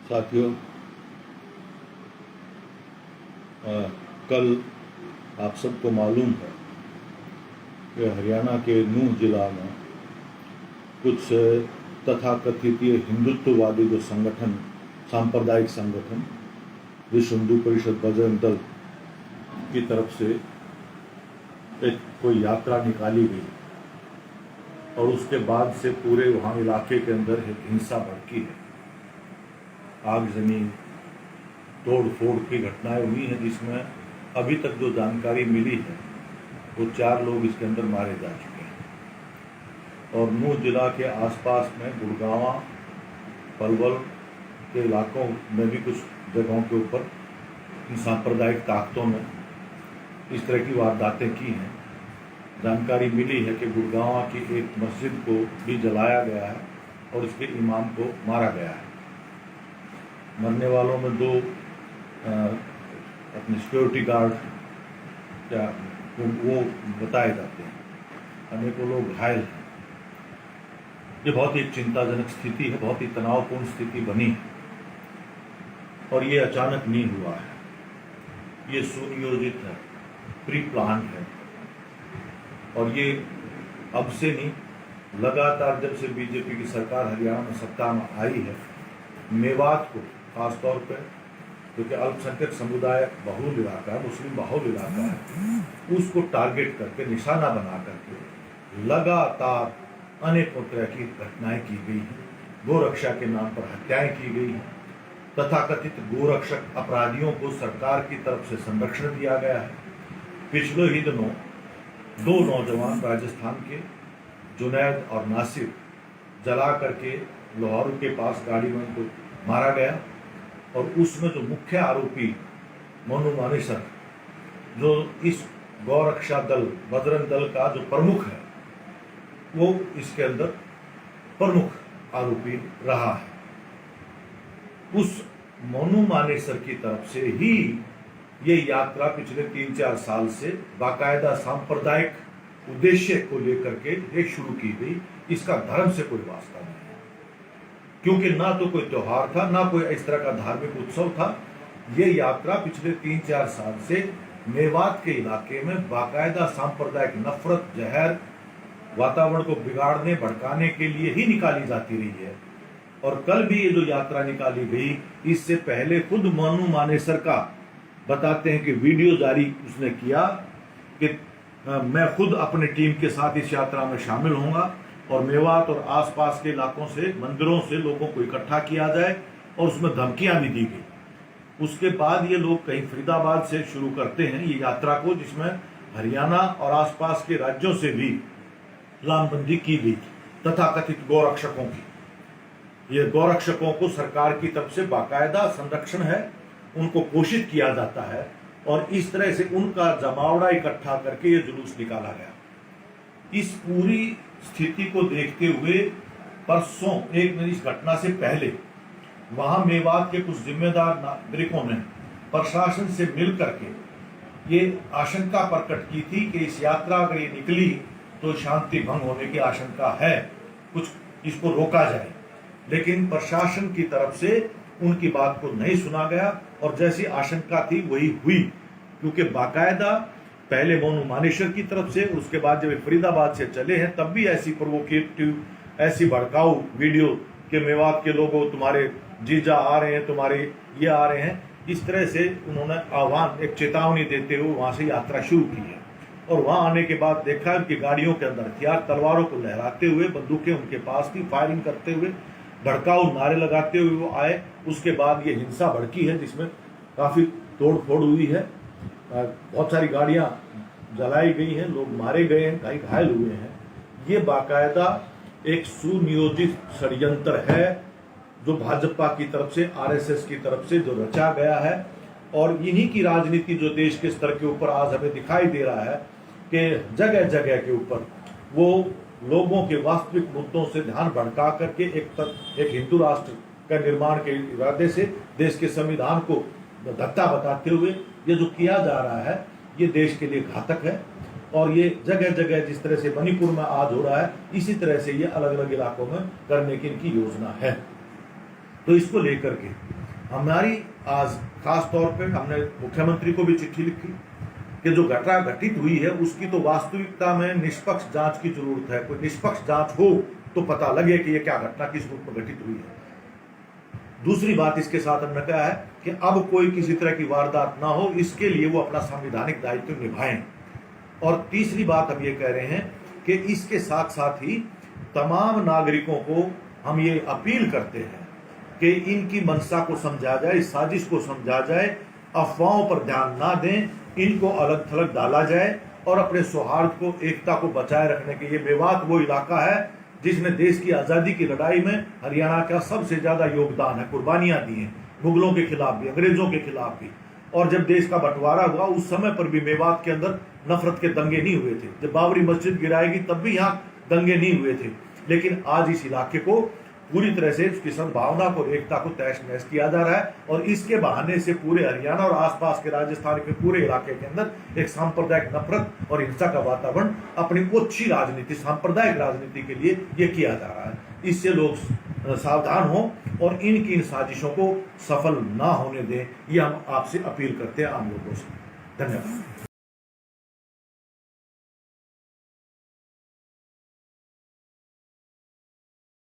साथियों, कल आप सबको मालूम है कि हरियाणा के नूंह जिला में कुछ तथाकथित हिंदुत्ववादी जो संगठन, सांप्रदायिक संगठन विश्व हिंदू परिषद बजरंग दल की तरफ से एक कोई यात्रा निकाली गई और उसके बाद से पूरे वहाँ इलाके के अंदर हिंसा भड़की है। आगजनी, तोड़ फोड़ की घटनाएं हुई हैं, जिसमें अभी तक जो जानकारी मिली है वो 4 लोग इसके अंदर मारे जा चुके हैं। और नूंह जिला के आसपास में गुड़गांवा, पलवल के इलाकों में भी कुछ जगहों के ऊपर इन सांप्रदायिक ताकतों ने इस तरह की वारदातें की हैं। जानकारी मिली है कि गुड़गांवा की एक मस्जिद को भी जलाया गया है और इसके इमाम को मारा गया है। मरने वालों में 2 अपने सिक्योरिटी गार्ड क्या वो बताए जाते हैं, अनेकों लोग घायल हैं। ये बहुत ही चिंताजनक स्थिति है, बहुत ही तनावपूर्ण स्थिति बनी है और ये अचानक नहीं हुआ है, ये सुनियोजित है, प्री प्लान है। और ये अब से नहीं, लगातार जब से बीजेपी की सरकार हरियाणा में सत्ता में आई है, मेवात को खासतौर पर, क्योंकि अल्पसंख्यक समुदाय बहुल इलाका है, मुस्लिम बहुल इलाका है, उसको टारगेट करके, निशाना बना करके लगातार अनेकों तरह की घटनाएं की गई हैं। गोरक्षा के नाम पर हत्याएं की गई हैं। तथाकथित गोरक्षक अपराधियों को सरकार की तरफ से संरक्षण दिया गया है। पिछले ही दिनों 2 नौजवान राजस्थान के, जुनैद और नासिर, जला करके लाहौर के पास गाड़ी में उनको मारा गया। और उसमें जो मुख्य आरोपी मोनू मानेसर, जो इस गौरक्षा दल बजरंग दल का जो प्रमुख है, वो इसके अंदर प्रमुख आरोपी रहा है। उस मोनू मानेसर की तरफ से ही ये यात्रा पिछले 3-4 साल से बाकायदा सांप्रदायिक उद्देश्य को लेकर के ये शुरू की गई। इसका धर्म से कोई वास्ता नहीं है, क्योंकि ना तो कोई त्योहार था, ना कोई इस तरह का धार्मिक उत्सव था। ये यात्रा पिछले 3-4 साल से मेवात के इलाके में बाकायदा सांप्रदायिक नफरत, जहर, वातावरण को बिगाड़ने, भड़काने के लिए ही निकाली जाती रही है। और कल भी ये जो यात्रा निकाली गई, इससे पहले खुद मोनू मानेसर का बताते हैं कि वीडियो जारी उसने किया कि मैं खुद अपने टीम के साथ इस यात्रा में शामिल होऊंगा और मेवात और आसपास के इलाकों से, मंदिरों से लोगों को इकट्ठा किया जाए, और उसमें धमकियां भी दी गई। उसके बाद ये लोग कहीं फरीदाबाद से शुरू करते हैं ये यात्रा को, जिसमें हरियाणा और आसपास के राज्यों से भी लामबंदी की गई तथाकथित गौरक्षकों की। ये गौरक्षकों को सरकार की तरफ से बाकायदा संरक्षण है, उनको घोषित किया जाता है और इस तरह से उनका जमावड़ा इकट्ठा करके ये जुलूस निकाला गया। इस पूरी स्थिति को देखते हुए परसों इस घटना से पहले वहां मेवात के कुछ जिम्मेदार नागरिकों ने प्रशासन से मिल करके ये आशंका प्रकट की थी कि इस यात्रा अगर ये निकली तो शांति भंग होने की आशंका है, कुछ इसको रोका जाए। लेकिन प्रशासन की तरफ से उनकी बात को नहीं सुना गया और जैसी आशंका थी वही हुई, क्योंकि बाकायदा पहले मोनू मानेसर की तरफ से, उसके बाद जब फरीदाबाद से चले हैं तब भी ऐसी प्रोवोकेटिव, ऐसी भड़काऊ वीडियो के मेवात के लोगों, तुम्हारे जीजा आ रहे हैं, तुम्हारे ये आ रहे हैं, इस तरह से उन्होंने आह्वान, एक चेतावनी देते हुए वहां से यात्रा शुरू की है। और वहां आने के बाद देखा कि गाड़ियों के अंदर हथियार, तलवारों को लहराते हुए, बंदूकें उनके पास थी, फायरिंग करते हुए, भड़काऊ नारे लगाते हुए वो आए। उसके बाद ये हिंसा भड़की है, जिसमें काफी तोड़ फोड़ हुई है, बहुत सारी गाड़ियां जलाई गई हैं, लोग मारे गए हैं, कई घायल हुए हैं। ये बाकायदा एक सुनियोजित षड्यंत्र है जो भाजपा की तरफ से, आरएसएस की तरफ से जो रचा गया है। और इन्हीं की राजनीति जो देश के स्तर के ऊपर आज हमें दिखाई दे रहा है कि जगह जगह के ऊपर वो लोगों के वास्तविक मुद्दों से ध्यान भड़का करके एक हिंदू राष्ट्र का निर्माण के इरादे से देश के संविधान को धत्ता बताते हुए ये जो किया जा रहा है, ये देश के लिए घातक है। और ये जगह जगह जिस तरह से मणिपुर में आज हो रहा है, इसी तरह से ये अलग अलग इलाकों में करने की इनकी योजना है। तो इसको लेकर के हमारी आज खास तौर पे हमने मुख्यमंत्री को भी चिट्ठी लिखी कि जो घटना घटित हुई है उसकी तो वास्तविकता में निष्पक्ष जांच की जरूरत है। कोई निष्पक्ष जांच हो तो पता लगे कि ये क्या घटना किस रूप में घटित हुई है। दूसरी बात इसके साथ हमने कहा है कि अब कोई किसी तरह की वारदात ना हो, इसके लिए वो अपना संवैधानिक दायित्व निभाएं। और तीसरी बात हम ये कह रहे हैं कि इसके साथ साथ ही तमाम नागरिकों को हम ये अपील करते हैं कि इनकी मंशा को समझा जाए, इस साजिश को समझा जाए, अफवाहों पर ध्यान ना दें, इनको अलग थलग डाला जाए और अपने सौहार्द को, एकता को बचाए रखने के। ये मेवात वो इलाका है जिसने देश की आज़ादी की लड़ाई में हरियाणा का सबसे ज्यादा योगदान है, कुर्बानियां दी हैं, मुगलों के खिलाफ भी, अंग्रेजों के खिलाफ भी। और जब देश का बंटवारा हुआ उस समय पर भी मेवात के अंदर नफरत के दंगे नहीं हुए थे। जब बाबरी मस्जिद गिराएगी तब भी यहाँ दंगे नहीं हुए थे। लेकिन आज इस इलाके को पूरी तरह से उसकी सद्भावना को, एकता को तहस नहस किया जा रहा है और इसके बहाने से पूरे हरियाणा और आसपास के राजस्थान के पूरे इलाके के अंदर एक सांप्रदायिक नफरत और हिंसा का वातावरण अपनी ओछी राजनीति, सांप्रदायिक राजनीति के लिए ये किया जा रहा है। इससे लोग सावधान हों और इनकी इन साजिशों को सफल ना होने दें, ये हम आपसे अपील करते हैं आम लोगों से। धन्यवाद।